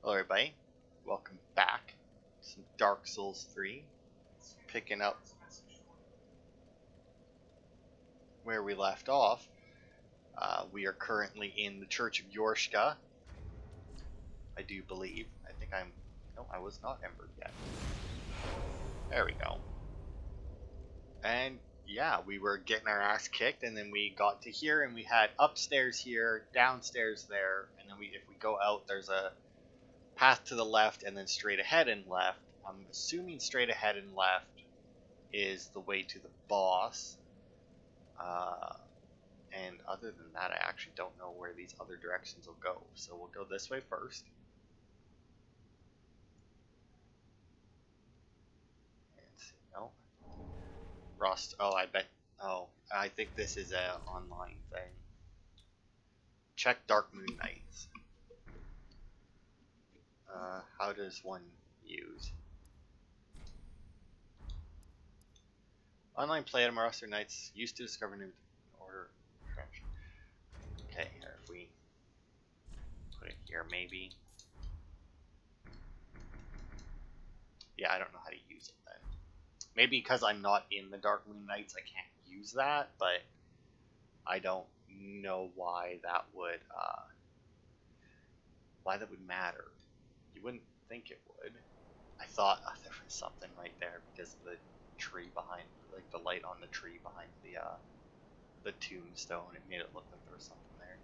Hello everybody, welcome back to some Dark Souls 3, picking up where we left off. We are currently in the Church of Yorshka, I do believe. No, I was not embered yet. There we go. And yeah, we were getting our ass kicked, and then we got to here, and we had upstairs here, downstairs there, and then if we go out, there's a path to the left and then straight ahead and left. I'm assuming straight ahead and left is the way to the boss. And other than that, I actually don't know where these other directions will go. So we'll go this way first. And see, no. Rust. Oh, I bet. Oh, I think this is a online thing. Check Dark Moon Nights. How does one use? Online play at Roster Nights used to discover new order. Okay, here, if we put it here, maybe. Yeah, I don't know how to use it then. Maybe because I'm not in the Dark Moon Nights, I can't use that, but I don't know why that would matter. You wouldn't think it would. I thought there was something right there because of the tree behind, like the light on the tree behind the tombstone. It made it look like there was something there.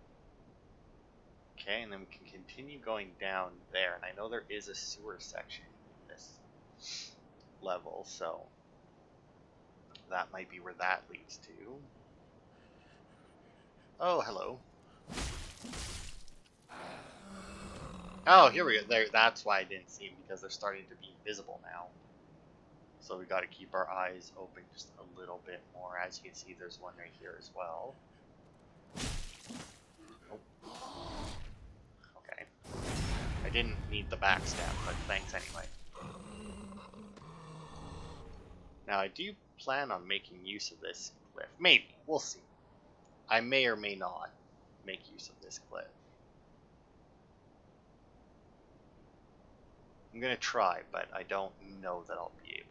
Okay, and then we can continue going down there, and I know there is a sewer section in this level, so that might be where that leads to. Oh, hello. Oh, here we go. There, that's why I didn't see them, because they're starting to be visible now. So we got to keep our eyes open just a little bit more. As you can see, there's one right here as well. Oh. Okay. I didn't need the backstab, but thanks anyway. Now, I do plan on making use of this cliff. Maybe. We'll see. I may or may not make use of this cliff. I'm going to try, but I don't know that I'll be able to.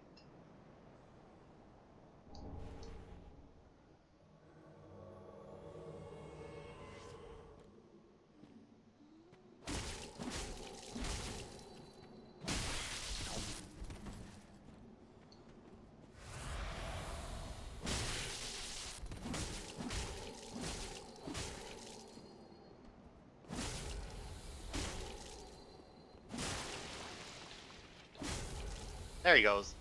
There he goes.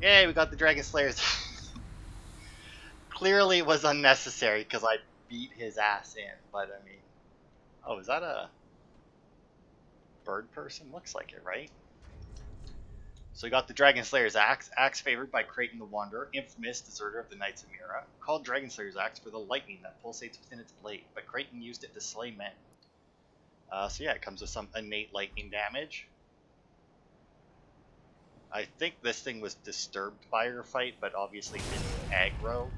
Yay, we got the Dragon Slayers. Clearly it was unnecessary because I beat his ass in, but I mean... Oh, is that a bird person? Looks like it, right? So we got the Dragon Slayer's axe. Axe favored by Creighton the Wanderer, infamous deserter of the Knights of Mira. Called Dragon Slayer's axe for the lightning that pulsates within its blade, but Creighton used it to slay men. So yeah, it comes with some innate lightning damage. I think this thing was disturbed by your fight, but obviously didn't aggro.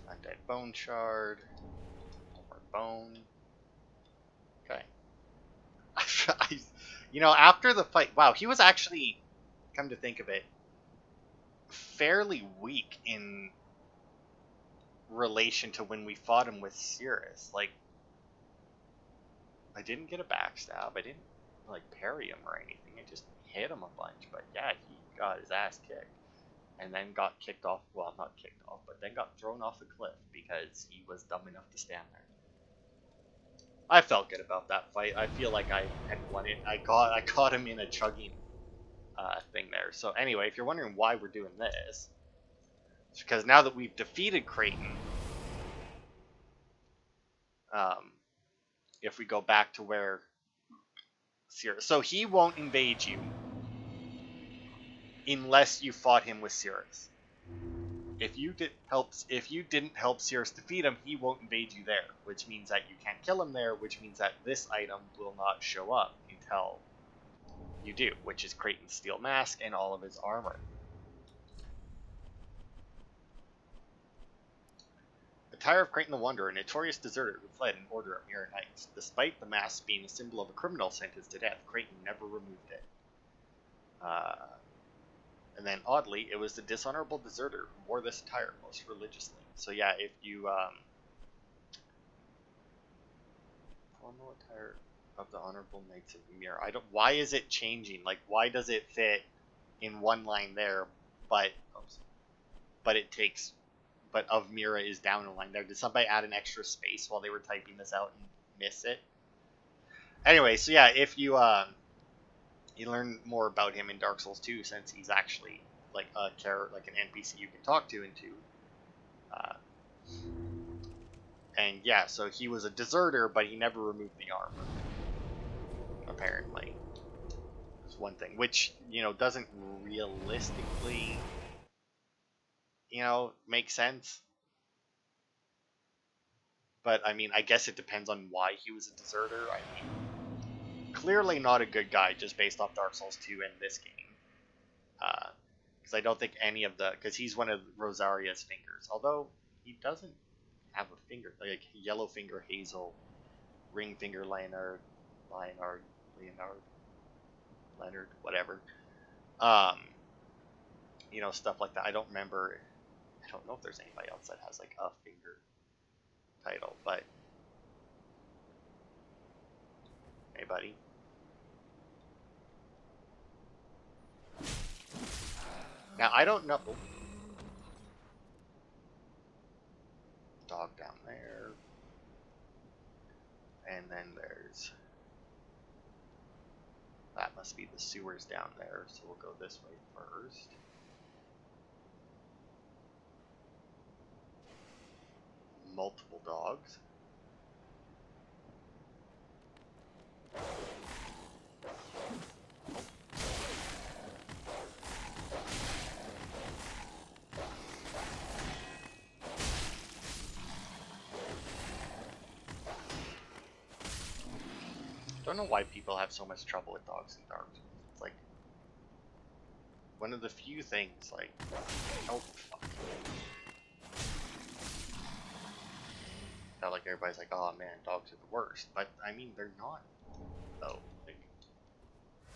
Undead Bone Shard. More bone. Okay. You know, after the fight, wow, he was actually, come to think of it, fairly weak in relation to when we fought him with Cirrus. Like, I didn't get a backstab, I didn't like parry him or anything, I just hit him a bunch, but yeah, he got his ass kicked and then got kicked off, well, not kicked off, but then got thrown off the cliff because he was dumb enough to stand there. I felt good about that fight. I feel like I had won it. I caught him in a chugging thing there. So anyway, if you're wondering why we're doing this, it's because now that we've defeated Creighton, if we go back to where Cirrus, so he won't invade you unless you fought him with Cirrus. If you didn't help Cirrus defeat him, he won't invade you there, which means that you can't kill him there, which means that this item will not show up until you do, which is Creighton's steel mask and all of his armor. attire of Creighton the Wanderer, a notorious deserter who fled an order of Mirror Knights. Despite the mask being a symbol of a criminal sentenced to death, Creighton never removed it. And then, oddly, it was the dishonorable deserter who wore this attire most religiously. So yeah, if you, formal attire of the Honorable Knights of the Mirror. Why is it changing? Like, why does it fit in one line there, but of Mira is down a line there? Did somebody add an extra space while they were typing this out and miss it? Anyway, so yeah, if you you learn more about him in Dark Souls 2, since he's actually like a character, like an NPC you can talk to in 2. And yeah, so he was a deserter, but he never removed the armor. Apparently, is one thing, which doesn't realistically make sense. But I mean, I guess it depends on why he was a deserter. I mean, clearly not a good guy just based off Dark Souls 2 and this game. Because I don't think any of because he's one of Rosaria's fingers, although he doesn't have a finger, like yellow finger Hazel, ring finger Leonard, whatever. Stuff like that. I don't remember. I don't know if there's anybody else that has like a finger title, but hey, buddy. Now I don't know. Dog down there, and then there's that must be the sewers down there. So we'll go this way first. Multiple dogs. I don't know why people have so much trouble with dogs in Dark Souls. It's like one of the few things, like, oh fuck. Like everybody's like, oh man, dogs are the worst, but I mean they're not, though. Like,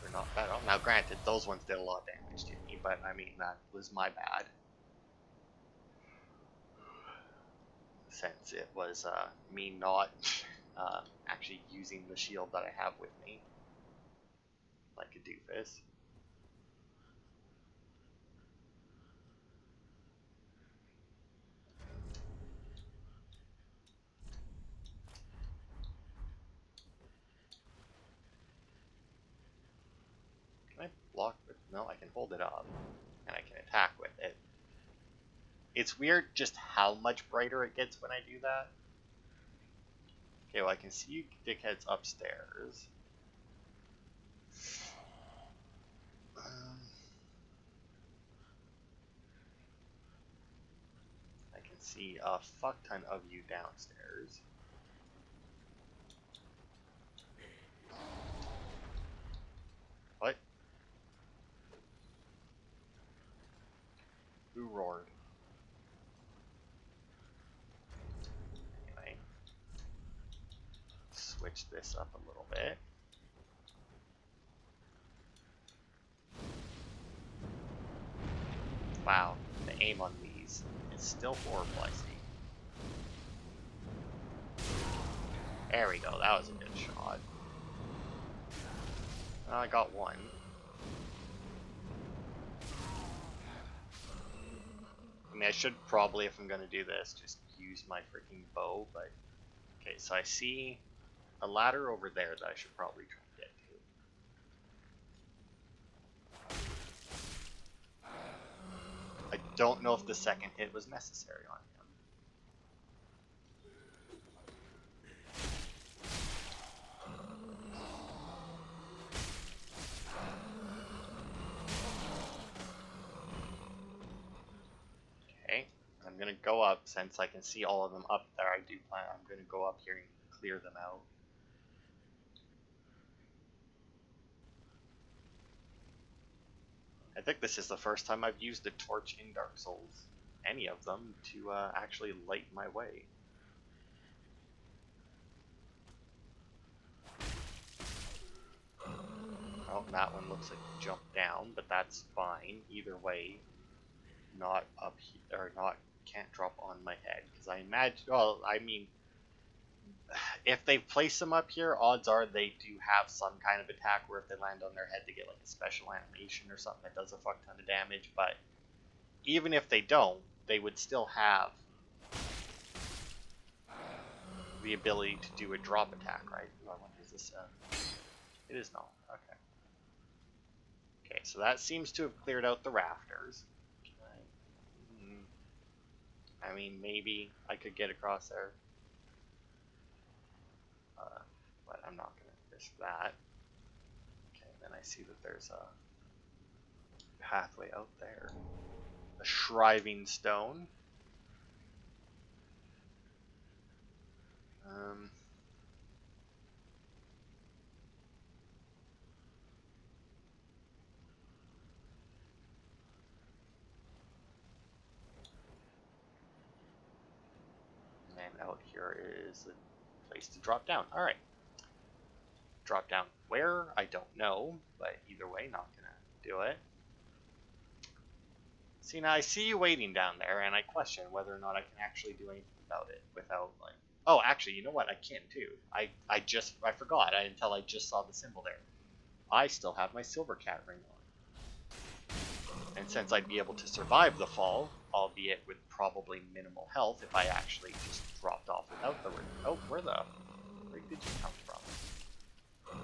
they're not bad. Oh, now granted, those ones did a lot of damage to me, but I mean that was my bad, since it was me not actually using the shield that I have with me, like a doofus. Can I block with? No, I can hold it up, and I can attack with it. It's weird just how much brighter it gets when I do that. Okay, well I can see you dickheads upstairs. I can see a fuck ton of you downstairs. What? Who roared? Anyway, switch this up a little bit. Wow, the aim on these is still horrible, I see. There we go, that was a good shot. I got one. I mean, I should probably, if I'm gonna do this, just use my freaking bow, but... Okay, so I see a ladder over there that I should probably try and get to. I don't know if the second hit was necessary on him. I'm gonna go up, since I can see all of them up there. I do plan. I'm gonna go up here and clear them out. I think this is the first time I've used a torch in Dark Souls, any of them, to actually light my way. Oh, that one looks like it jumped down, but that's fine. Either way, not up here, or not, can't drop on my head. Because I imagine, well, I mean, if they place them up here, odds are they do have some kind of attack where if they land on their head, they get like a special animation or something that does a fuck ton of damage. But even if they don't, they would still have the ability to do a drop attack, right? Oh, I wonder, is this it is not. Okay. Okay, so that seems to have cleared out the rafters. I mean, maybe I could get across there. But I'm not going to risk that. Okay, then I see that there's a pathway out there. A shriving stone. And out here is a place to drop down. Alright. Drop down where? I don't know, but either way, not gonna do it. See, now I see you waiting down there, and I question whether or not I can actually do anything about it without, like... Oh, actually, you know what? I can, too. I forgot until I just saw the symbol there. I still have my silver cat ring on. And since I'd be able to survive the fall, albeit with probably minimal health if I actually just dropped off without the ring. Oh, where did you come from?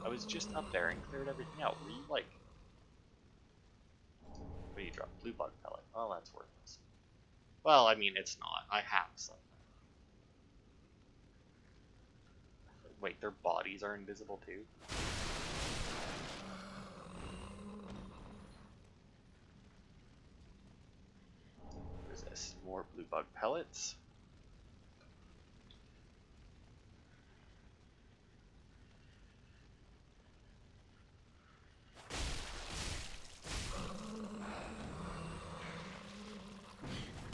I was just up there and cleared everything out. Were you like... What do you drop? Blue bug pellet. Well, that's worthless. Well, I mean, it's not. I have some. Wait, their bodies are invisible too? What is this? More blue bug pellets?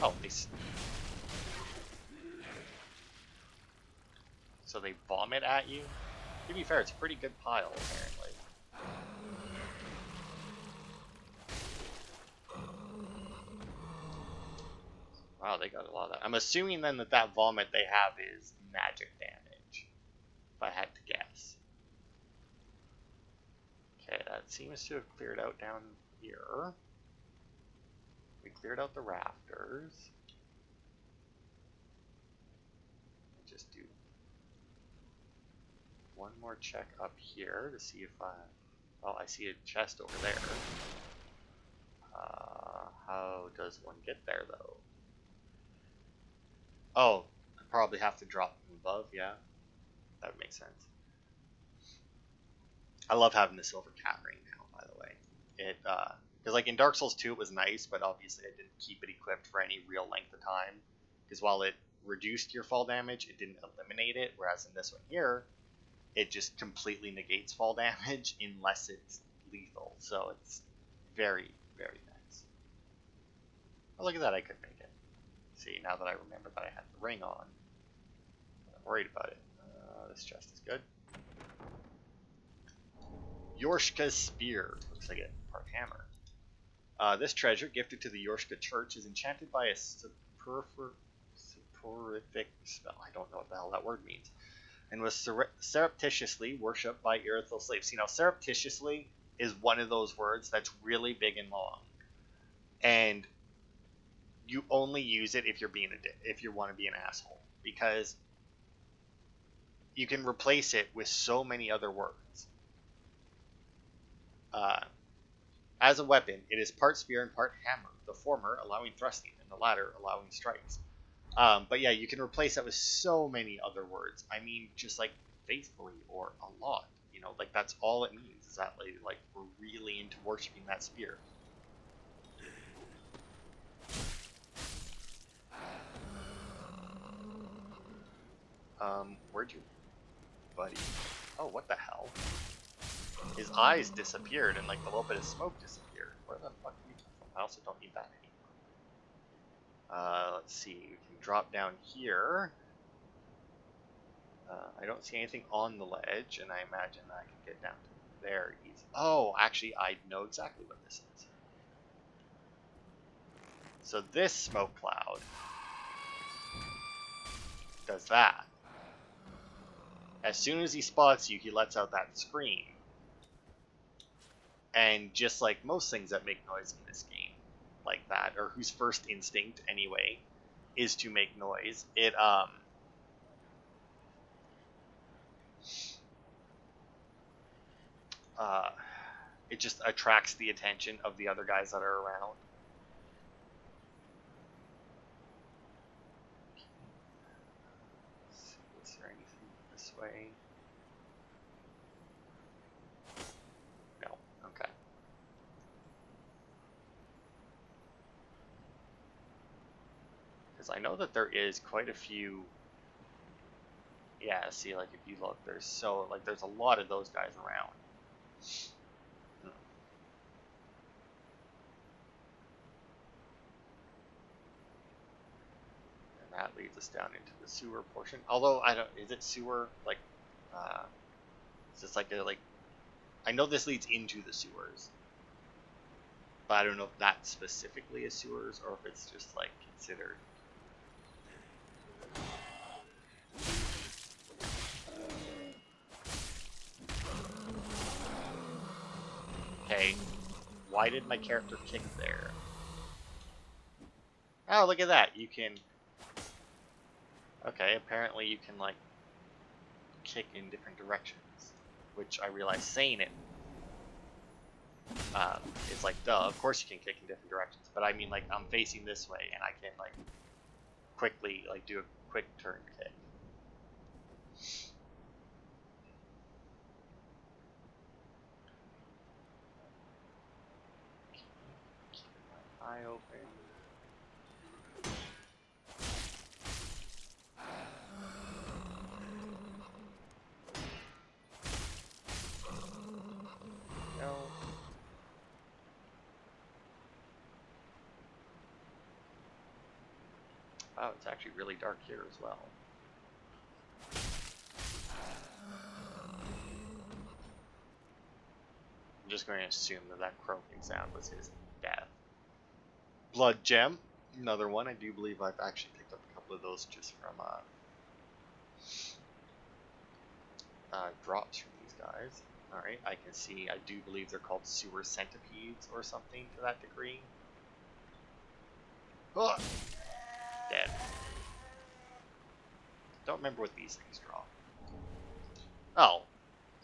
Oh, so they vomit at you? To be fair, it's a pretty good pile, apparently. Wow, they got a lot of that. I'm assuming then that vomit they have is magic damage, if I had to guess. Okay, that seems to have cleared out down here. We cleared out the rafters. Just do one more check up here to see if oh, I see a chest over there. How does one get there, though? Oh, I probably have to drop from above, yeah. That would make sense. I love having the silver cat ring now, by the way. It, because like in Dark Souls 2 it was nice, but obviously I didn't keep it equipped for any real length of time. Because while it reduced your fall damage, it didn't eliminate it, whereas in this one here, it just completely negates fall damage unless it's lethal. So it's very, very nice. Oh, look at that, I could make it. See, now that I remember that I had the ring on, I'm not worried about it. This chest is good. Yorshka's Spear. Looks like a part hammer. This treasure, gifted to the Yorshka Church, is enchanted by a soporific spell. I don't know what the hell that word means. And was surreptitiously worshipped by Irithyll slaves. You know, surreptitiously is one of those words that's really big and long. And you only use it if you're being if you want to be an asshole. Because you can replace it with so many other words. As a weapon, it is part spear and part hammer, the former allowing thrusting and the latter allowing strikes. But yeah, you can replace that with so many other words. I mean, just like faithfully or a lot. You know, like that's all it means is that like we're really into worshiping that spear. Where'd you, buddy? Oh, what the hell? His eyes disappeared and like a little bit of smoke disappeared. Where the fuck did you come from? I also don't need that anymore. Let's see. We can drop down here. I don't see anything on the ledge, and I imagine that I can get down to there. Oh, actually, I know exactly what this is. So this smoke cloud does that. As soon as he spots you, he lets out that scream. And just like most things that make noise in this game, like that, or whose first instinct anyway is to make noise, it just attracts the attention of the other guys that are around. Let's see, is there anything this way? No. Okay. Because I know that there is quite a few. Yeah, see, like if you look, there's a lot of those guys around. And that leads us down into the sewer portion. Although is it sewer? Like, it's just like I know this leads into the sewers, but I don't know if that specifically is sewers or if it's just like considered. Okay, why did my character kick there? Oh, look at that. You can... Okay, apparently you can, like, kick in different directions. Which I realize saying it is like, duh, of course you can kick in different directions. But I mean, like, I'm facing this way, and I can, like, quickly, like, do a quick turn kick. Keep my eye open. No. Oh, it's actually really dark here as well. I'm just going to assume that croaking sound was his death. Blood gem, another one. I do believe I've actually picked up a couple of those just from drops from these guys. Alright, I can see, I do believe they're called sewer centipedes or something to that degree. Oh! Dead. Don't remember what these things draw. Oh,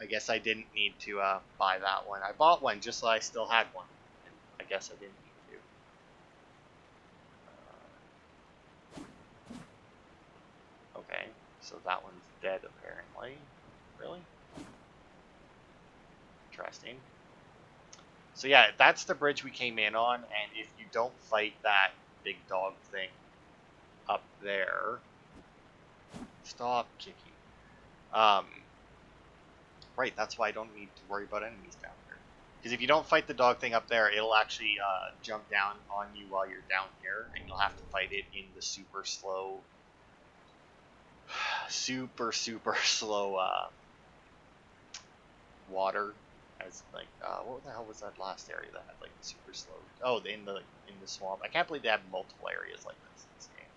I guess I didn't need to buy that one. I bought one just so I still had one. And I guess I didn't need to. Okay, so that one's dead apparently. Really? Interesting. So yeah, that's the bridge we came in on, and if you don't fight that big dog thing up there... Stop kicking. Right, that's why I don't need to worry about enemies down here. Because if you don't fight the dog thing up there, it'll actually jump down on you while you're down here, and you'll have to fight it in the super slow, super slow water. As like, what the hell was that last area that had like super slow? Oh, in the swamp. I can't believe they have multiple areas like this in this game.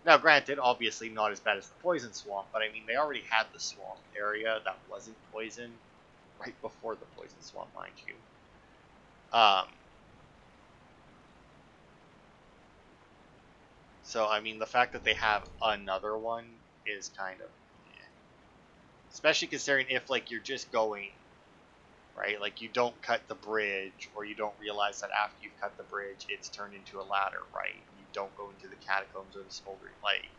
Now, granted, obviously not as bad as the poison swamp, but I mean, they already had the swamp area that wasn't poison right before the poison swamp, mind you. So, I mean, the fact that they have another one is kind of... Especially considering if, like, you're just going, right? Like, you don't cut the bridge, or you don't realize that after you've cut the bridge, it's turned into a ladder, right? You don't go into the catacombs or the smoldering lake.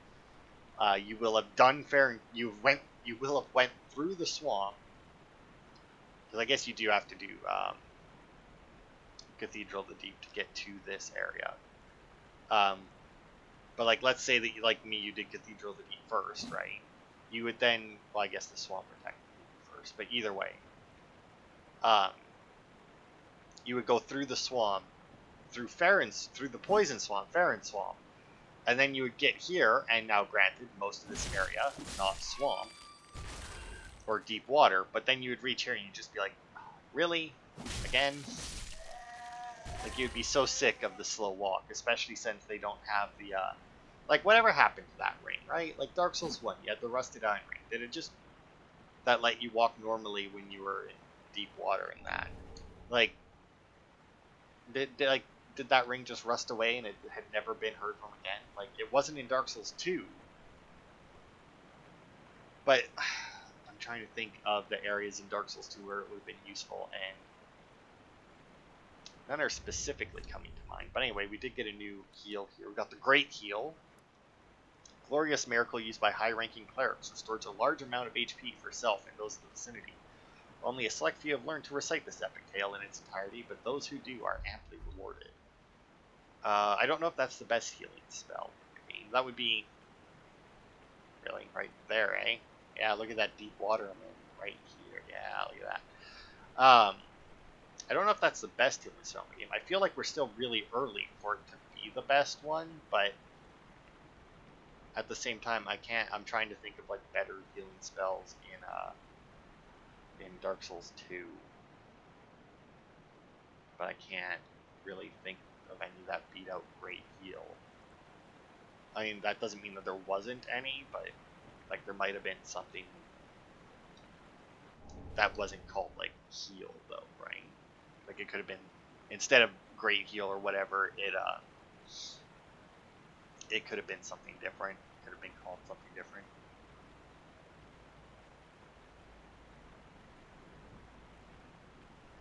You will have done fair, and you will have went through the swamp, because I guess you do have to do Cathedral of the Deep to get to this area. But like, let's say that, like me, you did Cathedral of the Deep first, right? You would then, well, I guess the swamp would technically be first, but either way, you would go through the swamp, through the poison swamp, Farron Swamp, and then you would get here, and now granted, most of this area, not swamp, or deep water, but then you would reach here and you'd just be like, oh, Really? Again? Like, you'd be so sick of the slow walk, especially since they don't have the, like, whatever happened to that ring, right? Like, Dark Souls 1, you had the Rusted Iron Ring. Did it just, that let you walk normally when you were in deep water in that? Like, did that ring just rust away and it had never been heard from again? Like, it wasn't in Dark Souls 2. But, I'm trying to think of the areas in Dark Souls 2 where it would have been useful, and none are specifically coming to mind. But anyway, we did get a new heal here. We got the Great Heal. Glorious miracle used by high-ranking clerics. Restores a large amount of HP for self and those in the vicinity. Only a select few have learned to recite this epic tale in its entirety, but those who do are amply rewarded. I don't know if that's the best healing spell. I mean, that would be... Really? Right there, eh? Yeah, look at that deep water I'm in right here. Yeah, look at that. I don't know if that's the best healing spell in the game. I feel like we're still really early for it to be the best one, but at the same time, I'm trying to think of like better healing spells in Dark Souls 2, but I can't really think of any that beat out Great Heal. I mean, that doesn't mean that there wasn't any, but like there might have been something that wasn't called like heal though, right? Like it could have been, instead of Great Heal or whatever, it could have been something different. It could have been called something different.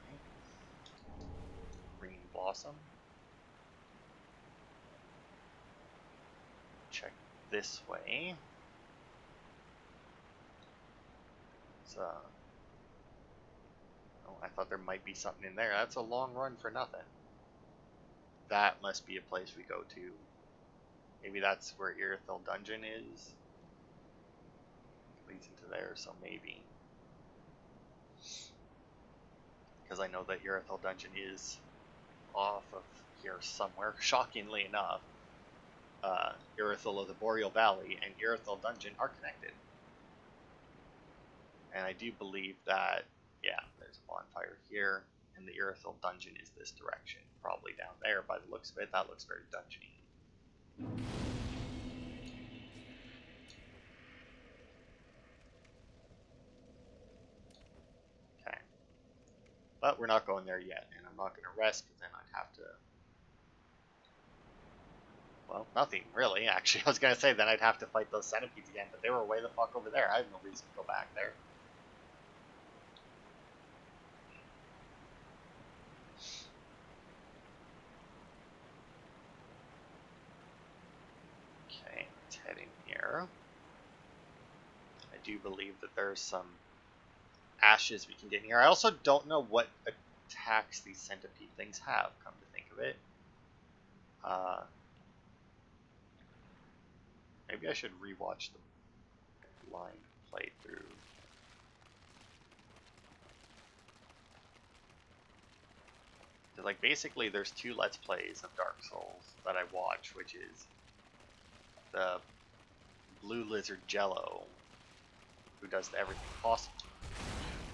Okay. Green Blossom. Check this way. So, oh, I thought there might be something in there. That's a long run for nothing. That must be a place we go to. Maybe that's where Irithyll Dungeon is. It leads into there, so maybe. Because I know that Irithyll Dungeon is off of here somewhere, shockingly enough. Irithyll of the Boreal Valley and Irithyll Dungeon are connected. And I do believe that, yeah, there's a bonfire here, and the Irithyll Dungeon is this direction. Probably down there by the looks of it. That looks very dungeony. Okay. But we're not going there yet, and I'm not going to rest, because then I'd have to... Well, nothing, really, actually. I was going to say, then I'd have to fight those centipedes again, but they were way the fuck over there. I have no reason to go back there. Okay, let's head in here. I do believe that there's some ashes we can get in here. I also don't know what attacks these centipede things have, come to think of it. Maybe I should rewatch the blind playthrough. Because, like, basically there's two Let's Plays of Dark Souls that I watch, which is the Blue Lizard Jello, who does the Everything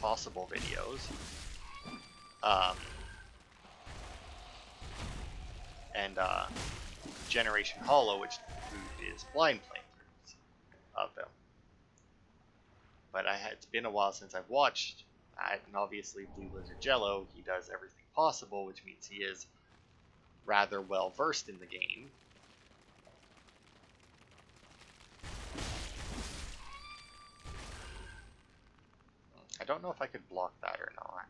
Possible videos, and Generation Hollow, which is blind playthroughs of them. But it's been a while since I've watched that, and obviously Blue Lizard Jello, he does Everything Possible, which means he is rather well versed in the game. I don't know if I could block that or not.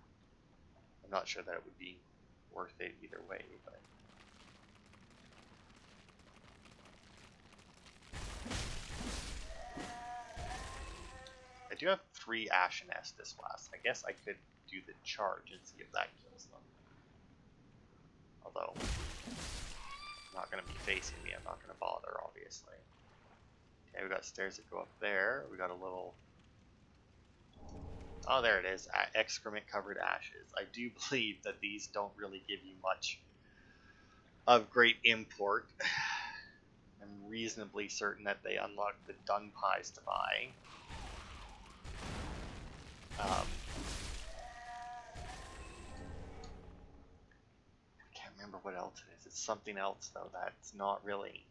I'm not sure that it would be worth it either way, but... I do have 3 Ashen Estus Blasts. I guess I could do the charge and see if that kills them. Although, I'm not going to be facing me. I'm not going to bother, obviously. Okay, we got stairs that go up there. We got a little... Oh, there it is. Excrement-covered ashes. I do believe that these don't really give you much of great import. I'm reasonably certain that they unlock the dung pies to buy. remember what else it is. It's something else, though, that's not really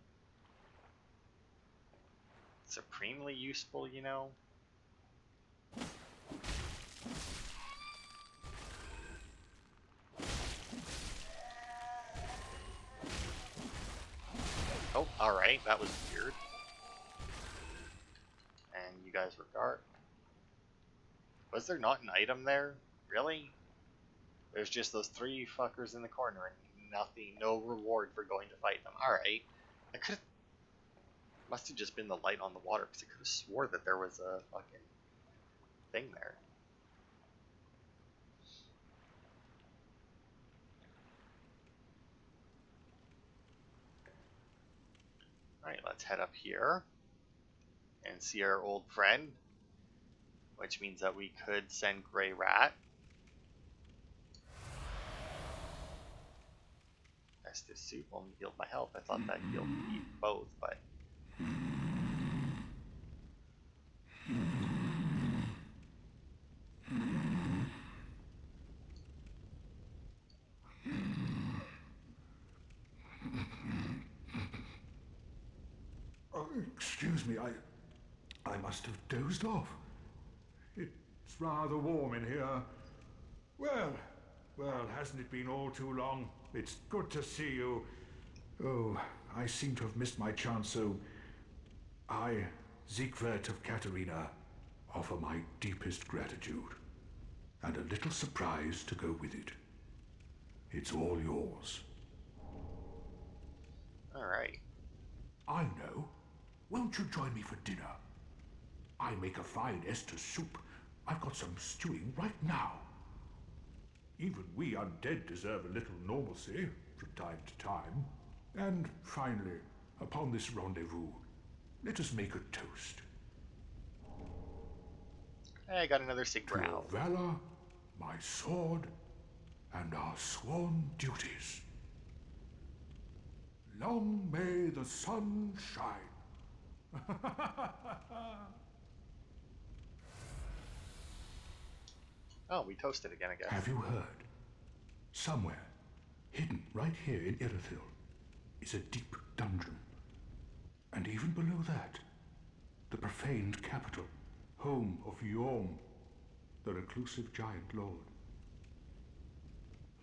supremely useful, you know? Oh, alright, that was weird. And you guys were guard. Was there not an item there? Really? There's just those three fuckers in the corner and nothing, no reward for going to fight them. Alright. I could've... Must have just been the light on the water, because I could've swore that there was a fucking thing there. Alright, let's head up here and see our old friend, which means that we could send Grey Rat. This suit only healed my health. I thought that healed me both, but... Oh, excuse me, I must have dozed off. It's rather warm in here. Well, hasn't it been all too long? It's good to see you. Oh, I seem to have missed my chance, so I, Siegwart of Katarina, offer my deepest gratitude. And a little surprise to go with it. It's all yours. Alright. I know. Won't you join me for dinner? I make a fine Esther soup. I've got some stewing right now. Even we undead deserve a little normalcy from time to time. And finally, upon this rendezvous, let us make a toast. Hey, I got another Sig To your Brown. valor, my sword, and our sworn duties. Long may the sun shine. Oh, we toasted again, I guess. Have you heard? Somewhere, hidden right here in Irithyll, is a deep dungeon. And even below that, the profaned capital, home of Yhorm, the reclusive giant lord.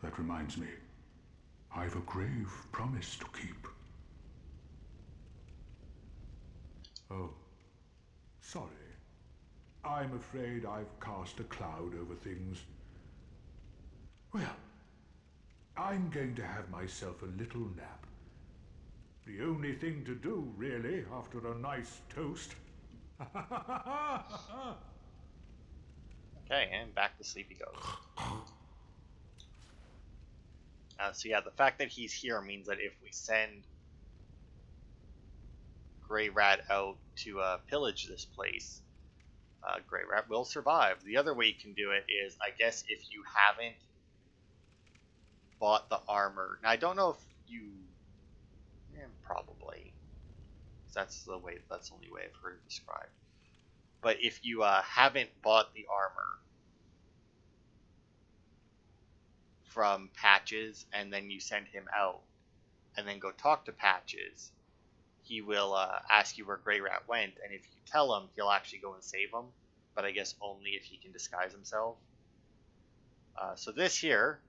That reminds me, I've a grave promise to keep. Oh, sorry. I'm afraid I've cast a cloud over things. Well, I'm going to have myself a little nap. The only thing to do, really, after a nice toast. Okay, and back to sleep he goes. So yeah, the fact that he's here means that if we send Grey Rat out to pillage this place, Grey Rat will survive. The other way you can do it is, I guess, if you haven't bought the armor. Now, I don't know if you... probably. That's the way. That's the only way I've heard it described. But if you haven't bought the armor from Patches, and then you send him out, and then go talk to Patches, he will ask you where Grey Rat went, and if you tell him, he'll actually go and save him, but I guess only if he can disguise himself. So this here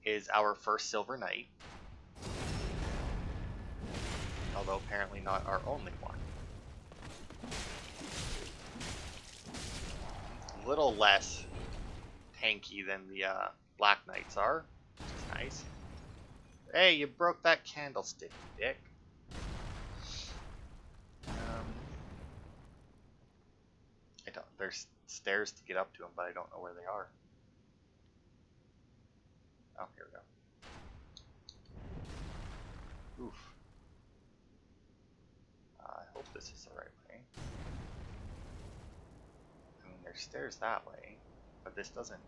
is our first Silver Knight, although apparently not our only one. A little less tanky than the Black Knights are, which is nice. Hey, you broke that candlestick, you dick. I don't. There's stairs to get up to them, but I don't know where they are. Oh, here we go. Oof. I hope this is the right way. I mean, there's stairs that way, but this doesn't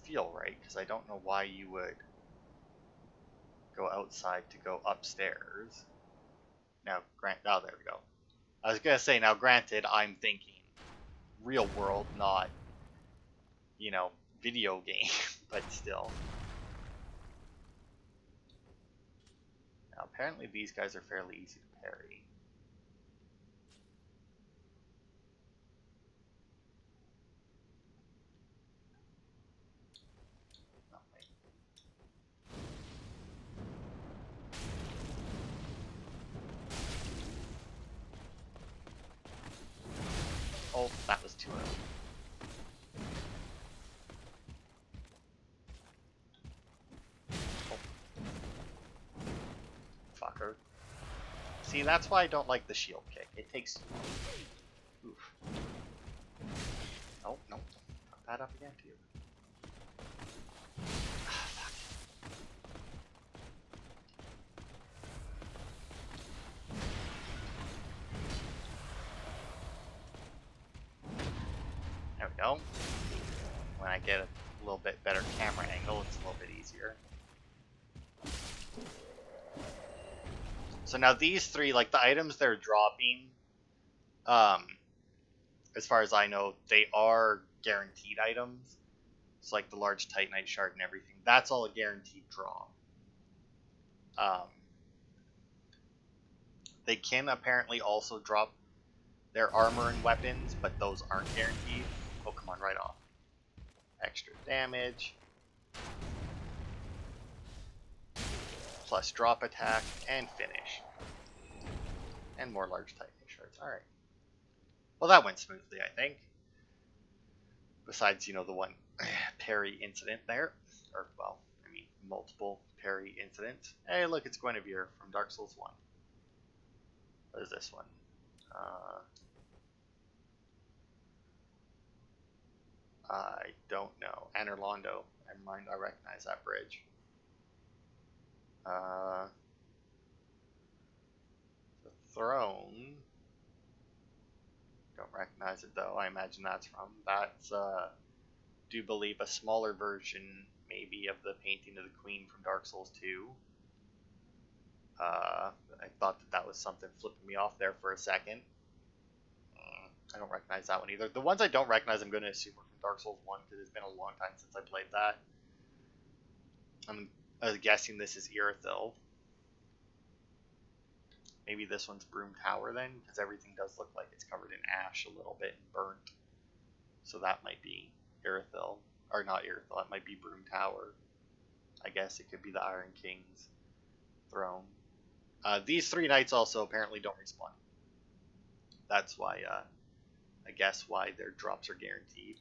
feel right, because I don't know why you would go outside to go upstairs. Now, oh, there we go. I was gonna say, now granted, I'm thinking real world, not, video game. but still. Now, apparently these guys are fairly easy to parry. Oh, wait. Oh, that was too early. Fucker. See, that's why I don't like the shield kick. It takes too long. Oof. Oh, no. Put that up again to you. Ah, fuck. There we go. When I get a little bit better camera angle, it's a little bit easier. So now these three, like the items they're dropping, as far as I know, they are guaranteed items. It's like the large Titanite shard and everything. That's all a guaranteed draw. They can apparently also drop their armor and weapons, but those aren't guaranteed. Oh, come on, right off. Extra damage. Plus drop attack and finish. And more large Titanite shards. Alright. Well, that went smoothly, I think. Besides, you know, the one parry incident there. Or, well, I mean, multiple parry incidents. Hey, look, it's Guinevere from Dark Souls 1. What is this one? I don't know. Anerlondo. Never mind, I recognize that bridge. The throne. Don't recognize it though. I imagine that's from. That's, do believe a smaller version, maybe, of the painting of the Queen from Dark Souls 2. I thought that was something flipping me off there for a second. I don't recognize that one either. The ones I don't recognize, I'm going to assume are from Dark Souls 1 because it's been a long time since I played that. I'm guessing this is Irithyll. Maybe this one's Broom Tower then, because everything does look like it's covered in ash a little bit and burnt. So that might be Irithyll. Or not Irithyll, it might be Broom Tower. I guess it could be the Iron King's throne. These three knights also apparently don't respawn. That's why, I guess why their drops are guaranteed.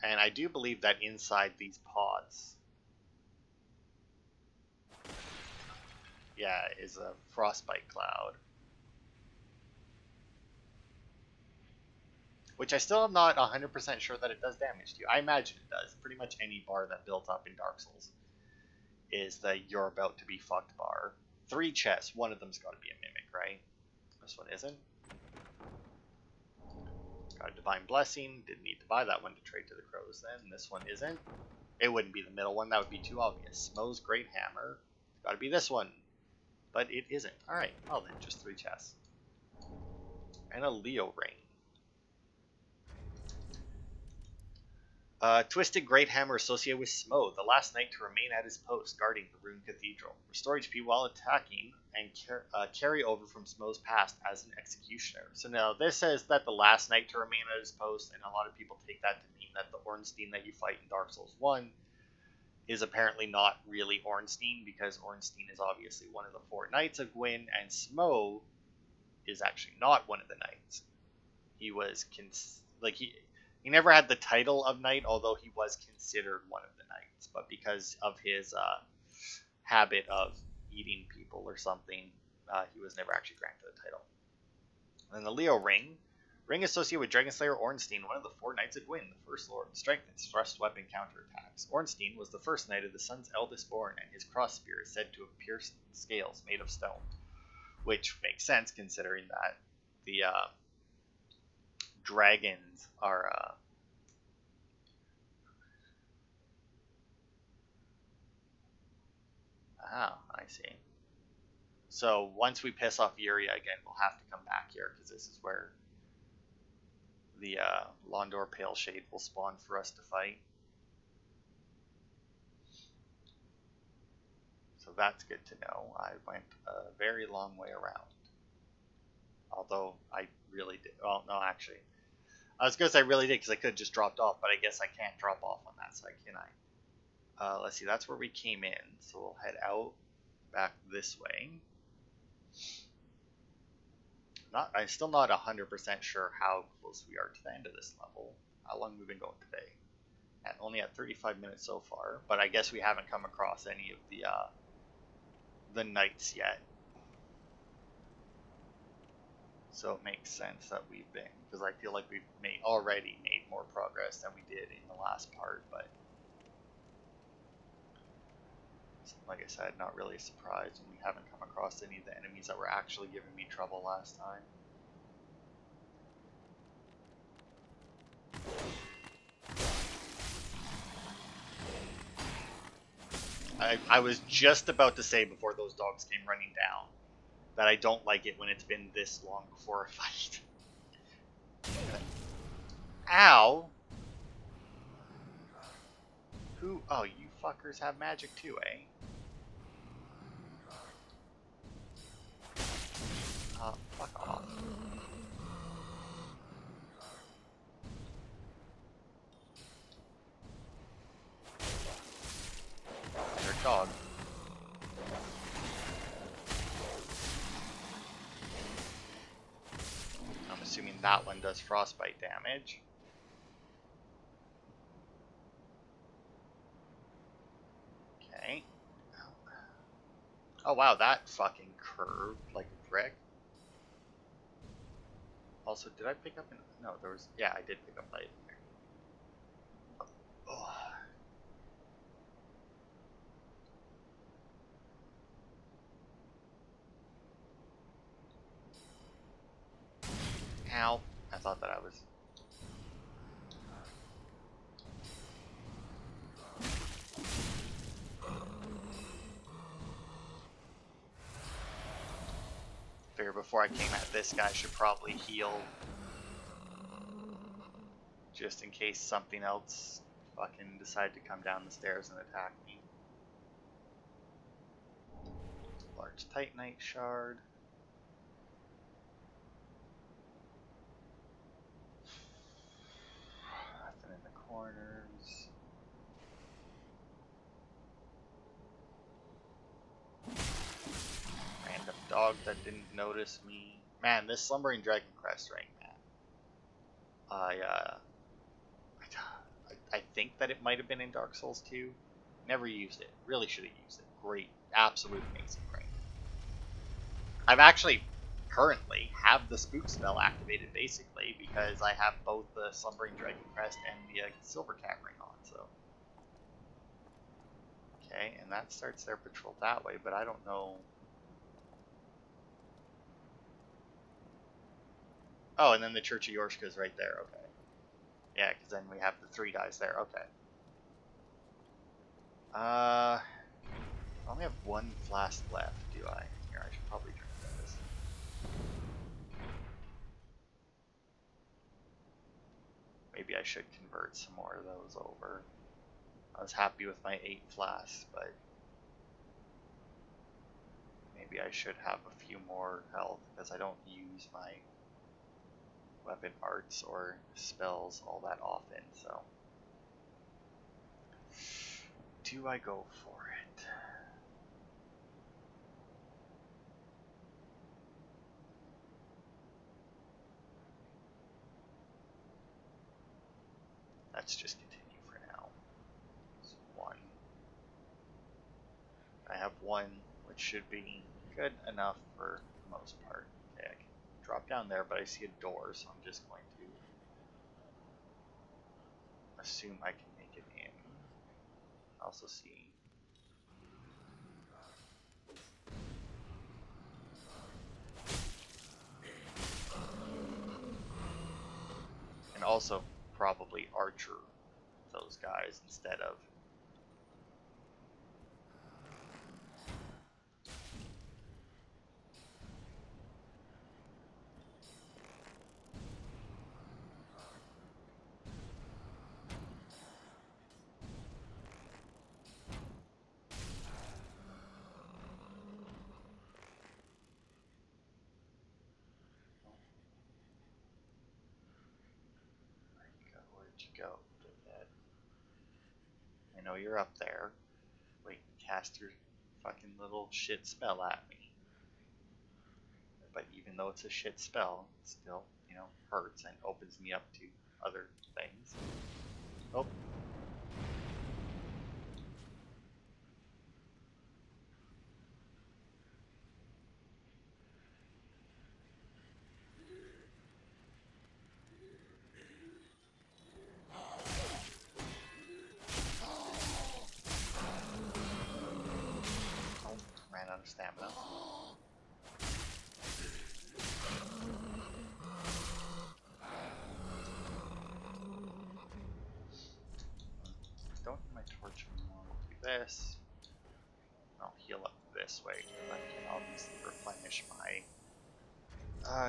And I do believe that inside these pods, yeah, is a frostbite cloud. Which I still am not 100% sure that it does damage to you. I imagine it does. Pretty much any bar that built up in Dark Souls is the you're about to be fucked bar. 3 chests, one of them's got to be a mimic, right? This one isn't. Got a Divine Blessing. Didn't need to buy that one to trade to the crows then. This one isn't. It wouldn't be the middle one. That would be too obvious. Smo's Great Hammer. Got to be this one. But it isn't. Alright, well then, just 3 chests. And a Leo Ring. Twisted Great Hammer associated with Smo, the last knight to remain at his post, guarding the Rune Cathedral. Restore HP while attacking, and carry over from Smo's past as an executioner. So now this says that the last knight to remain at his post, and a lot of people take that to mean that the Ornstein that you fight in Dark Souls 1 is apparently not really Ornstein, because Ornstein is obviously one of the 4 knights of Gwyn, and Smo is actually not one of the knights. He was, he never had the title of knight, although he was considered one of the knights. But because of his habit of eating people or something, he was never actually granted a title. And then the Leo Ring. Ring associated with Dragonslayer Ornstein, one of the 4 knights of Gwyn, the first lord. Strengthens thrust weapon counterattacks. Ornstein was the first knight of the sun's eldest born, and his cross spear is said to have pierced scales made of stone. Which makes sense, considering that the dragons are... Ah, I see. So once we piss off Yuria again, we'll have to come back here, because this is where the Londor Pale Shade will spawn for us to fight. So that's good to know. I went a very long way around. Although I really did. Well, no, actually. I was going to say I really did because I could have just dropped off, but I guess I can't drop off on that side, can I? Let's see, that's where we came in. So we'll head out back this way. I'm still not 100% sure how close we are to the end of this level. How long we've been going today? And only at 35 minutes so far, but I guess we haven't come across any of the knights yet. So it makes sense that we've been, because I feel like we've already made more progress than we did in the last part, but like I said, not really surprised when we haven't come across any of the enemies that were actually giving me trouble last time. I was just about to say before those dogs came running down that I don't like it when it's been this long before a fight. Ow! Who? Oh, you fuckers have magic too, eh? Fuck off. They're a dog. I'm assuming that one does frostbite damage. Okay. Oh wow, that fucking curved like a brick. Also, did I pick up an... No, there was... Yeah, I did pick up light in there. Oh. Ow. I thought that I was... Figure before I came at this guy, I should probably heal. Just in case something else fucking decided to come down the stairs and attack me. Large Titanite shard. Nothing in the corners. Random dog that didn't notice me. Man, this Slumbering Dragon Crest ring, man. I think that it might have been in Dark Souls 2. Never used it. Really should have used it. Great. Absolute amazing ring. I've actually currently have the spook spell activated basically because I have both the Slumbering Dragon Crest and the Silver Cat ring on, so. Okay, and that starts their patrol that way, but I don't know. Oh, and then the Church of Yorshka is right there, okay. Yeah, because then we have the 3 guys there, okay. I only have 1 flask left, do I? Here, I should probably drink this. Maybe I should convert some more of those over. I was happy with my 8 flasks, but maybe I should have a few more health because I don't use my weapon arts or spells all that often, so. Do I go for it? Let's just continue for now. It's 1. I have 1, which should be good enough for the most part. Okay, I can drop down there, but I see a door, so I'm just going to assume I can make it in. I also see... And also probably archer those guys instead of... go, dickhead. I know you're up there. Wait, cast your fucking little shit spell at me. But even though it's a shit spell, it still, hurts and opens me up to other things. Oh. Ran out of stamina. Don't need my torch anymore. We'll do this. I'll heal up this way because I can obviously replenish my.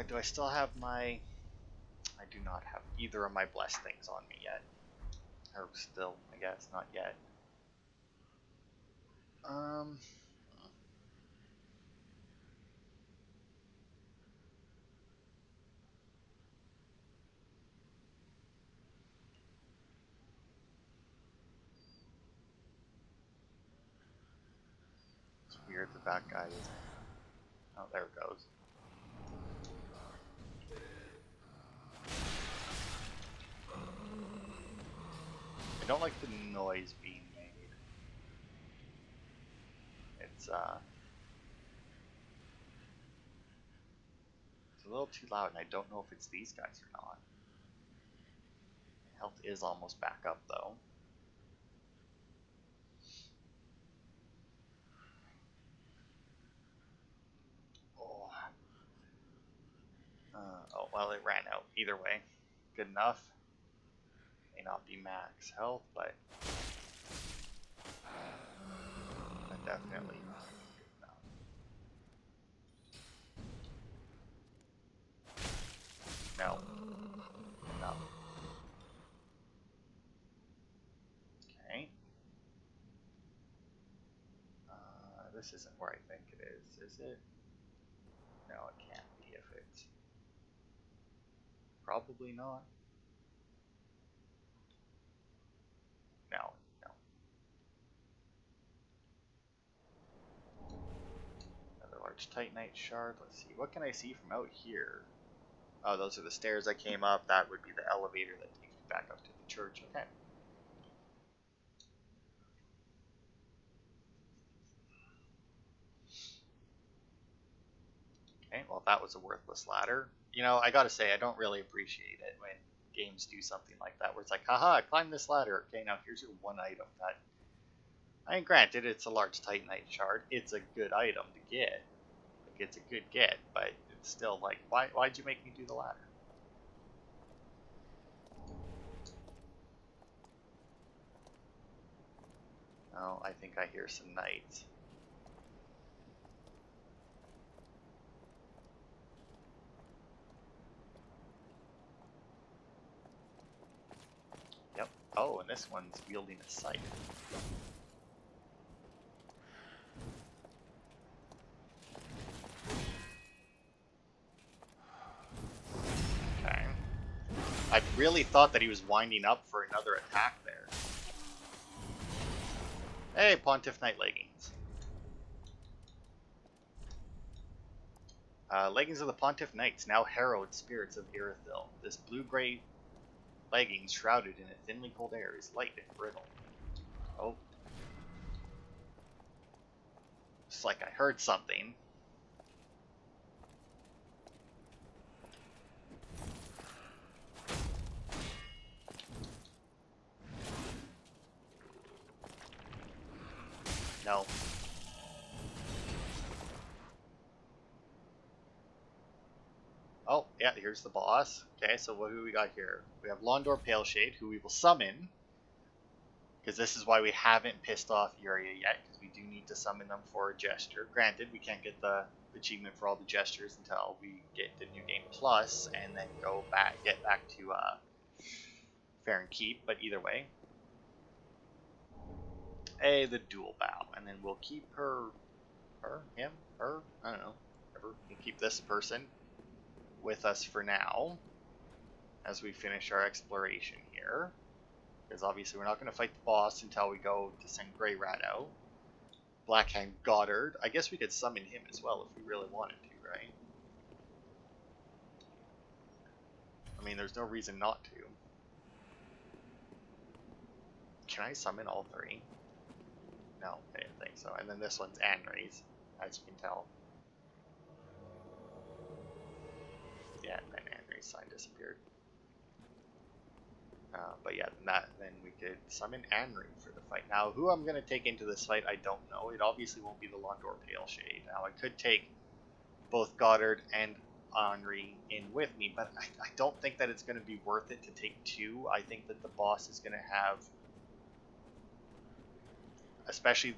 Do I still have my? I do not have either of my blessed things on me yet. Or still, I guess, not yet. It's weird the back guy is. Oh, there it goes. I don't like the noise being made. It's a little too loud, and I don't know if it's these guys or not. My health is almost back up, though. Oh, well, it ran out. Either way, good enough. May not be max health, but definitely good enough. No. No. Okay. This isn't where I think it is it? No, it can't be if it's... Probably not. No, no. Another large Titanite shard. Let's see. What can I see from out here? Oh, those are the stairs I came up. That would be the elevator that takes me back up to the church. Okay. Okay, well, that was a worthless ladder. I gotta say, I don't really appreciate it when games do something like that, where it's like, haha, climb this ladder. Okay, now here's your one item that... I mean, granted, it's a large Titanite shard. It's a good item to get. Like, it's a good get, but it's still like, why'd you make me do the ladder? Oh, I think I hear some knights. Yep. Oh, and this one's wielding a scythe. Okay. I really thought that he was winding up for another attack there. Hey, Pontiff Knight Leggings. Leggings of the Pontiff Knights now herald spirits of Irithyll. This blue-gray leggings, shrouded in a thinly cold air, is light and brittle. Oh. It's like I heard something. No. Oh, yeah, here's the boss. Okay, so what do we got here? We have Londor Paleshade, who we will summon. Because this is why we haven't pissed off Uria yet, because we do need to summon them for a gesture. Granted, we can't get the achievement for all the gestures until we get the New Game Plus, and then get back to Fair and Keep, but either way. Hey, the dual bow, and then we'll keep her, I don't know, whatever. We'll keep this person with us for now, as we finish our exploration here. Because obviously we're not going to fight the boss until we go to send Grey Rat out. Blackhand Goddard. I guess we could summon him as well if we really wanted to, right? I mean, there's no reason not to. Can I summon all three? No, I didn't think so. And then this one's Anri's, as you can tell. Yeah, and then Anri's sign disappeared. But yeah, then we could summon Anri for the fight. Now, who I'm going to take into this fight, I don't know. It obviously won't be the Londor Pale Shade. Now, I could take both Goddard and Anri in with me, but I don't think that it's going to be worth it to take two. I think that the boss is going to have, especially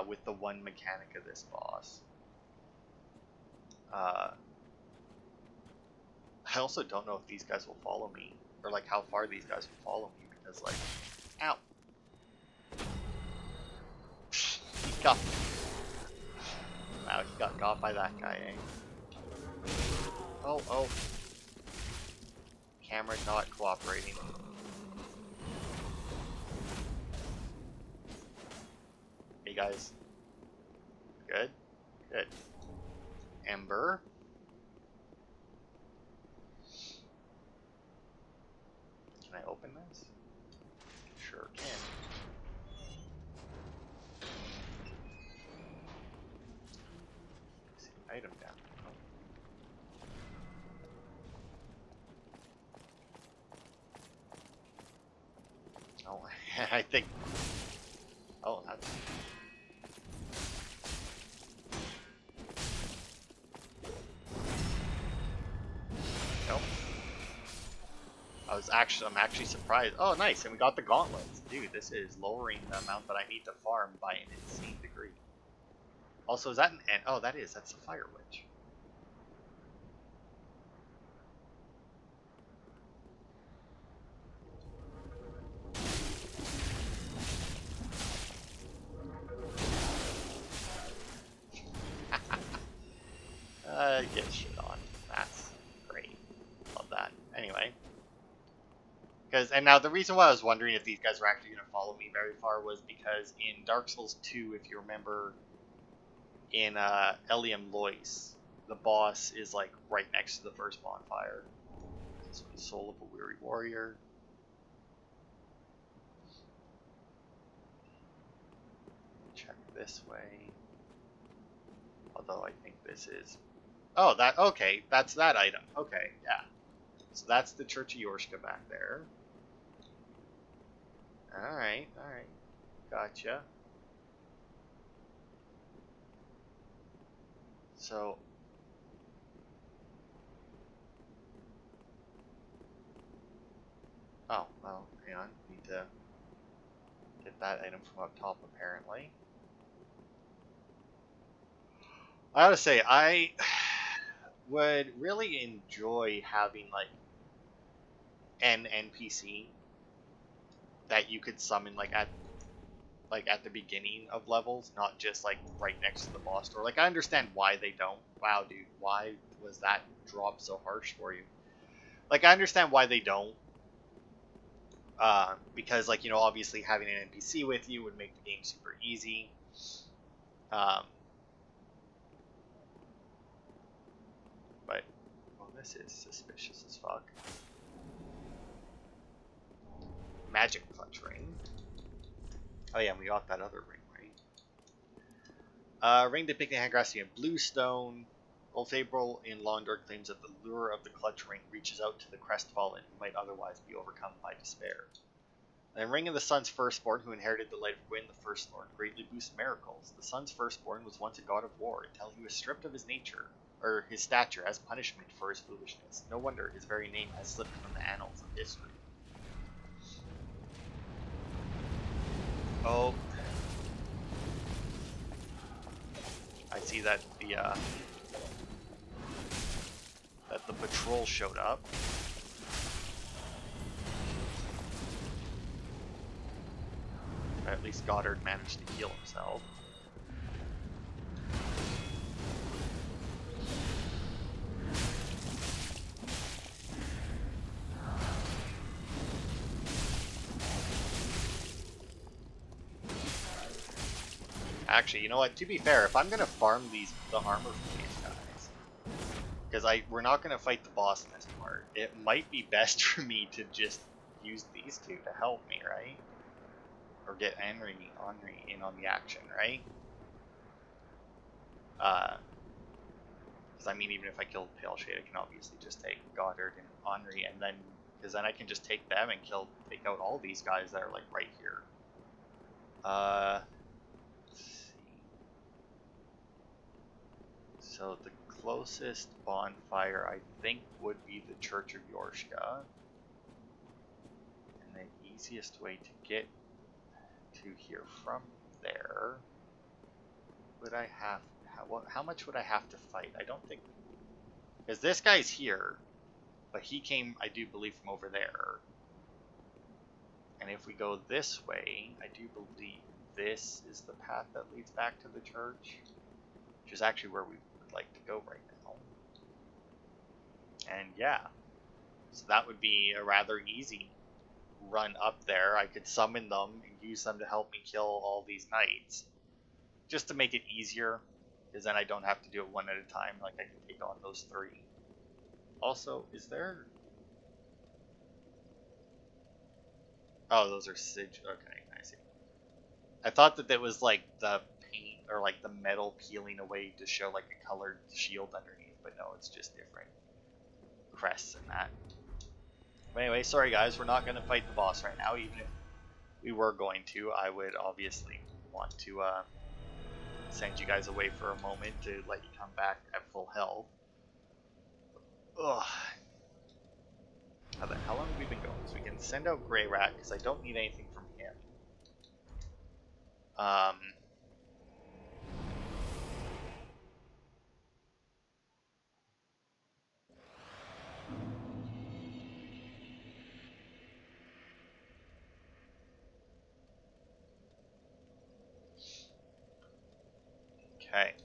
with the one mechanic of this boss. I also don't know if these guys will follow me, or like how far these guys will follow me, because like, ow. He got, wow, he got by that guy, eh? Oh. Camera not cooperating. Hey guys. Good? Good. Ember. Can I open this? Sure can. See the item down. Oh, I think. Oh, that's. Nope. I'm actually surprised. Oh, nice, and we got the gauntlets. Dude, this is lowering the amount that I need to farm by an insane degree. Also, is that an end? Oh, that's the Fire Witch. Get shit on. That's great. Love that. Anyway. And now the reason why I was wondering if these guys were actually going to follow me very far was because in Dark Souls 2, if you remember, in Eliam Lois, the boss is like right next to the first bonfire. This one's Soul of a Weary Warrior. Check this way. Although I think this is... Oh, okay, that's that item. Okay, yeah. So that's the Church of Yorshka back there. Alright. Gotcha. So... Oh, well, hang on. Need to get that item from up top, apparently. I gotta say, I would really enjoy having, like, an NPC that you could summon, like, at the beginning of levels, not just, like, right next to the boss door. Like, I understand why they don't. Wow, dude, why was that drop so harsh for you? Like, I understand why they don't. Because, like, you know, obviously having an NPC with you would make the game super easy. But, well, this is suspicious as fuck. Magic Clutch Ring. Oh yeah, we got that other ring, right? Ring depicting Hangrassy and Bluestone. Old Fable in Londor claims that the lure of the Clutch Ring reaches out to the crestfallen who might otherwise be overcome by despair. And Ring of the Sun's Firstborn, who inherited the Light of Gwyn, the First Lord, greatly boosts miracles. The Sun's Firstborn was once a god of war until he was stripped of his nature, or his stature, as punishment for his foolishness. No wonder his very name has slipped from the annals of history. Oh. I see that the patrol showed up. At least Goddard managed to heal himself. Actually, you know what? To be fair, if I'm gonna farm the armor from these guys, because we're not gonna fight the boss in this part, it might be best for me to just use these two to help me, right? Or get Henry in on the action, right? Because I mean, even if I kill Pale Shade, I can obviously just take Goddard and Henri, and then because then I can just take them and take out all these guys that are like right here. Let's see. So the closest bonfire I think would be the Church of Yorshka, and the easiest way to get to here from there would I have how much would I have to fight? I don't think, because this guy's here, but he came, I do believe, from over there. And if we go this way, I do believe this is the path that leads back to the church, which is actually where we would like to go right now. And yeah, so that would be a rather easy run up there. I could summon them and use them to help me kill all these knights, just to make it easier, because then I don't have to do it one at a time. Like, I can take on those three. Also, is there... Oh, those are Sig... Okay, I see. I thought that was like the paint, or like the metal peeling away to show like a colored shield underneath, but no, it's just different crests and that. But anyway, sorry guys, we're not going to fight the boss right now. Even if we were going to, I would obviously want to send you guys away for a moment to let you come back at full health. Ugh. How long have we been going? So we can send out Grey Rat, because I don't need anything from him. Okay.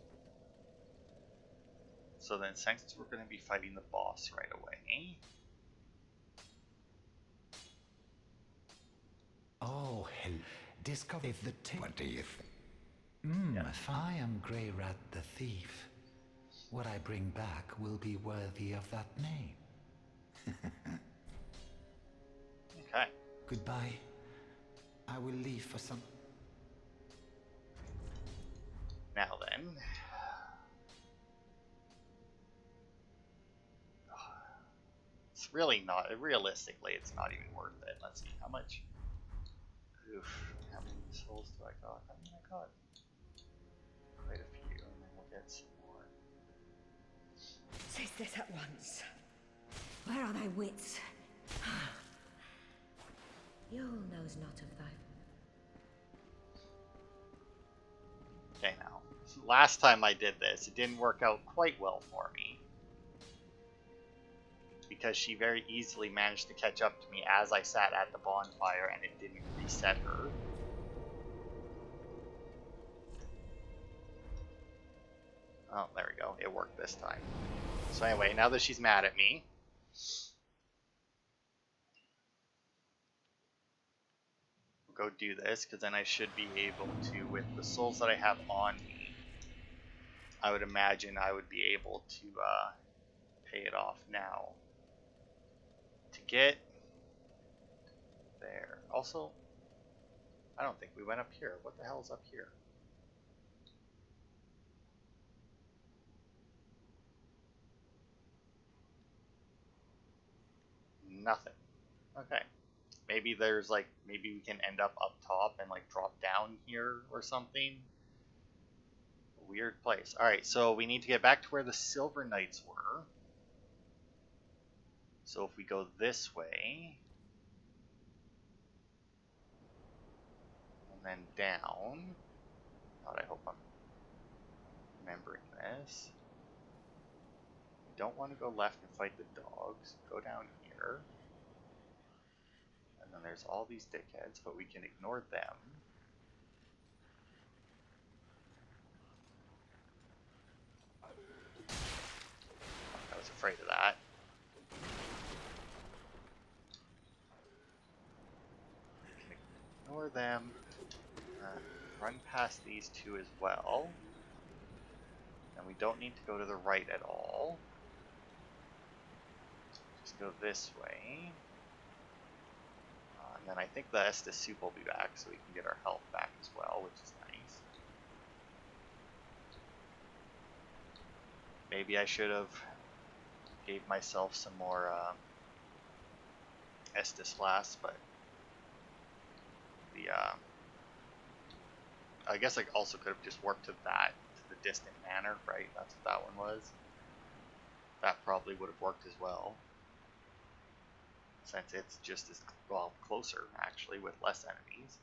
So then, since we're going to be fighting the boss right away... Oh, hell. Discover the What do you think? If I am Grey Rat the Thief, what I bring back will be worthy of that name. Okay. Goodbye. I will leave for some... Now then... It's really not... Realistically, it's not even worth it. Let's see, how much... Oof, how many souls do I got? I mean, I got quite a few, and then we'll get some more. Cease this at once. Where are thy wits? Yule knows not of thy... Okay, now, last time I did this, it didn't work out quite well for me, because she very easily managed to catch up to me as I sat at the bonfire, and it didn't reset her. Oh, there we go. It worked this time. So anyway, now that she's mad at me, we'll go do this, because then I should be able to, with the souls that I have on me, I would imagine I would be able to pay it off now. To get there. Also, I don't think we went up here. What the hell is up here? Nothing. Okay. Maybe there's like, maybe we can end up top and like drop down here or something. Weird place. Alright, so we need to get back to where the Silver Knights were. So if we go this way, and then down, God, I hope I'm remembering this. We don't want to go left and fight the dogs. Go down here. And then there's all these dickheads, but we can ignore them. I was afraid of that. Ignore them. Run past these two as well. And we don't need to go to the right at all. Just go this way. And then I think the Estes soup will be back, so we can get our health back as well, which is nice. Maybe I should have gave myself some more Estes last, but the I guess I also could have just worked to the distant manor, right? That's what that one was. That probably would have worked as well, since it's just as well closer actually with less enemies.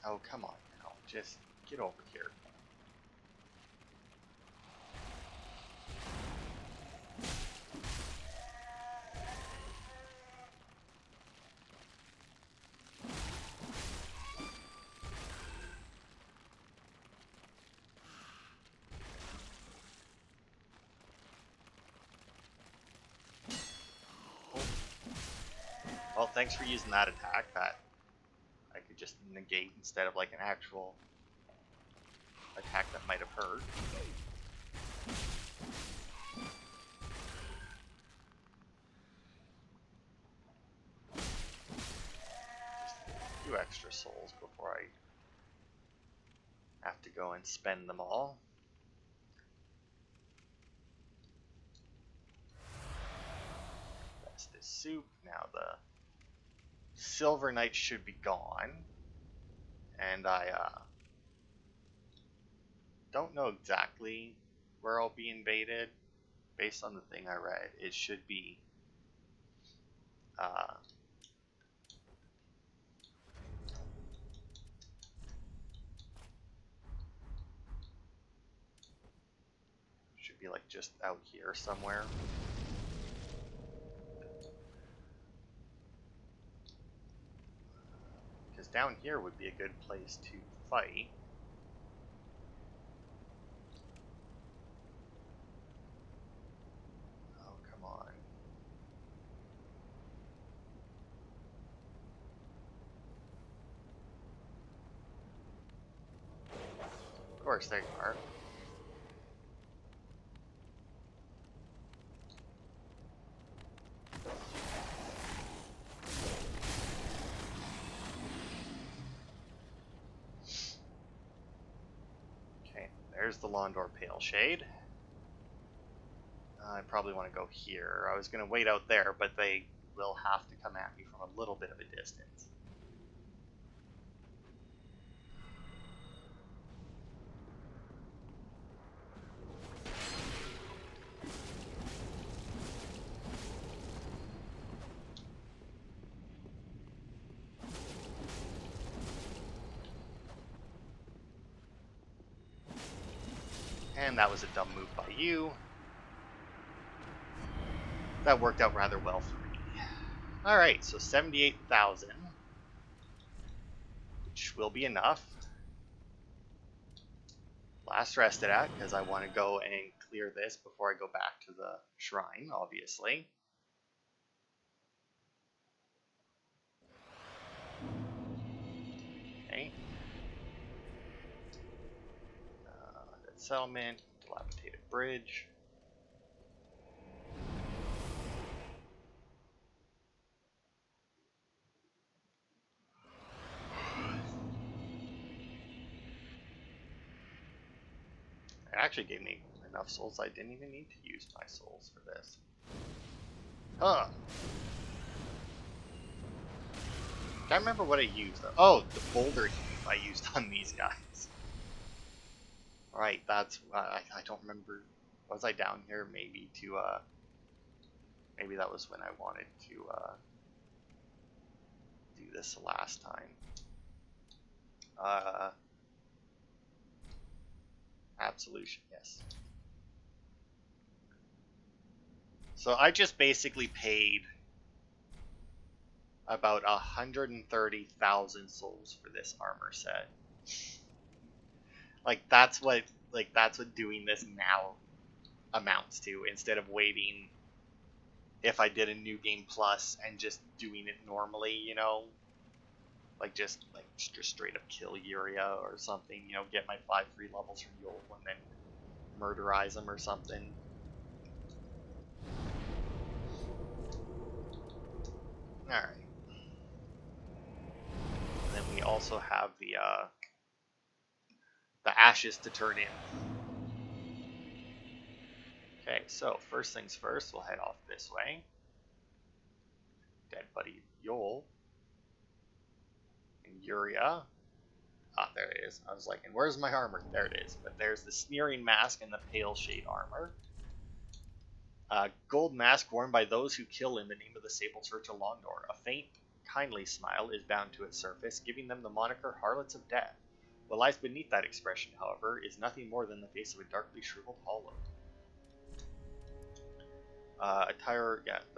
Oh, come on now. Just get over here. Well, thanks for using that attack. That I could just negate instead of like an actual attack that might have hurt. Just a few extra souls before I have to go and spend them all. That's this soup. Now the Silver Knight should be gone. And I don't know exactly where I'll be invaded. Based on the thing I read, it should be like just out here somewhere. Because down here would be a good place to fight. Oh, come on. Of course, there you are. There's the Londor Pale Shade. I probably want to go here. I was going to wait out there, but they will have to come at me from a little bit of a distance. And that was a dumb move by you. That worked out rather well for me. Alright, so 78,000. Which will be enough. Last rested at, because I want to go and clear this before I go back to the shrine, obviously. Okay. That settlement, dilapidated bridge. It actually gave me enough souls. I didn't even need to use my souls for this. Huh. Can't remember what I used though. Oh, the boulder heap I used on these guys. Right, that's I don't remember. Was I down here maybe to maybe that was when I wanted to do this the last time. Absolution, yes. So I just basically paid about 130,000 souls for this armor set. That's what doing this now amounts to, instead of waiting if I did a new game plus and just doing it normally, just straight up kill Yuria or something, get my 5 free levels from Yule and then murderize him or something. Alright. And then we also have the ashes to turn in. Okay, so first things first, we'll head off this way. Dead buddy Yule. And Yuria. Ah, there it is. I was like, and where's my armor? There it is. But there's the sneering mask and the pale shade armor. Gold mask worn by those who kill in the name of the Sable Church of Longdor. A faint, kindly smile is bound to its surface, giving them the moniker Harlots of Death. What lies beneath that expression, however, is nothing more than the face of a darkly shriveled hollow. The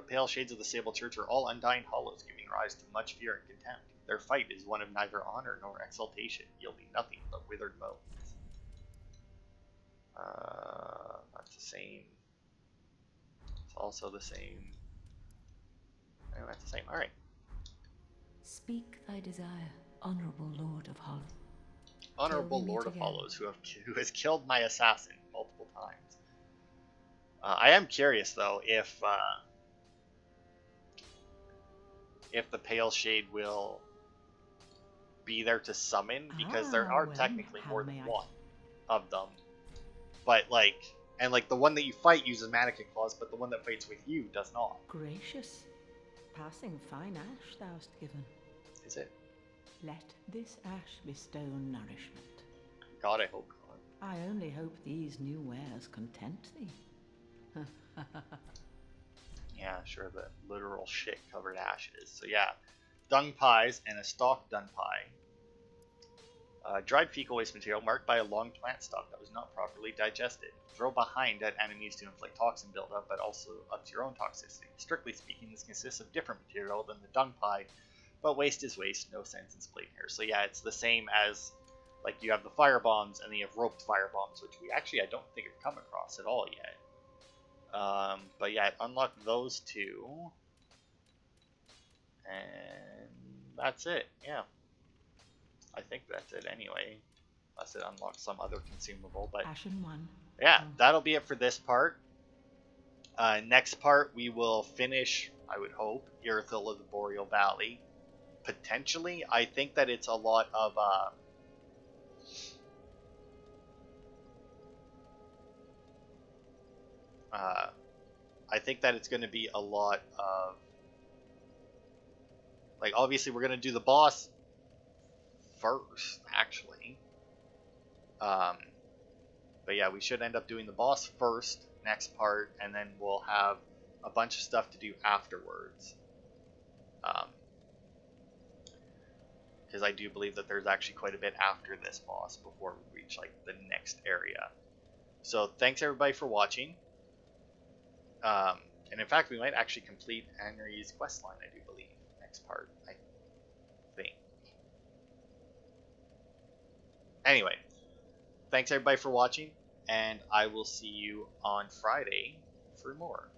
pale shades of the Sable Church are all undying hollows, giving rise to much fear and contempt. Their fight is one of neither honor nor exaltation, yielding nothing but withered bones. That's the same. It's also the same. Oh, that's the same. Alright. Speak thy desire, honorable Lord of Hollow. Honorable Lord of Hollows, who has killed my assassin multiple times. I am curious, though, if the Pale Shade will be there to summon, because there are technically more than one of them. But, the one that you fight uses Mannequin Claws, but the one that fights with you does not. Gracious, passing fine ash thou'st given. Is it? Let this ash bestow nourishment. God, I hope not. I only hope these new wares content thee. Yeah, sure, the literal shit-covered ashes. So yeah, dung pies and a stalked dung pie. Dried fecal waste material marked by a long plant stalk that was not properly digested. Throw behind at enemies to inflict toxin buildup, but also up to your own toxicity. Strictly speaking, this consists of different material than the dung pie, but waste is waste, no sense in splitting here. So yeah, it's the same as, you have the fire bombs, and then you have roped fire bombs, which I don't think have come across at all yet. But yeah, unlock those two. And that's it, yeah. I think that's it anyway. Unless it unlocks some other consumable, but Ashen one. yeah, that'll be it for this part. Next part, we will finish, I would hope, Irithyll of the Boreal Valley. Potentially, I think that it's a lot of, I think that it's going to be a lot of, obviously we're going to do the boss first, actually. But yeah, we should end up doing the boss first, next part, and then we'll have a bunch of stuff to do afterwards. Because I do believe that there's actually quite a bit after this boss before we reach, the next area. So, thanks everybody for watching. And in fact, we might actually complete Henry's questline, I do believe, next part, I think. Anyway, thanks everybody for watching, and I will see you on Friday for more.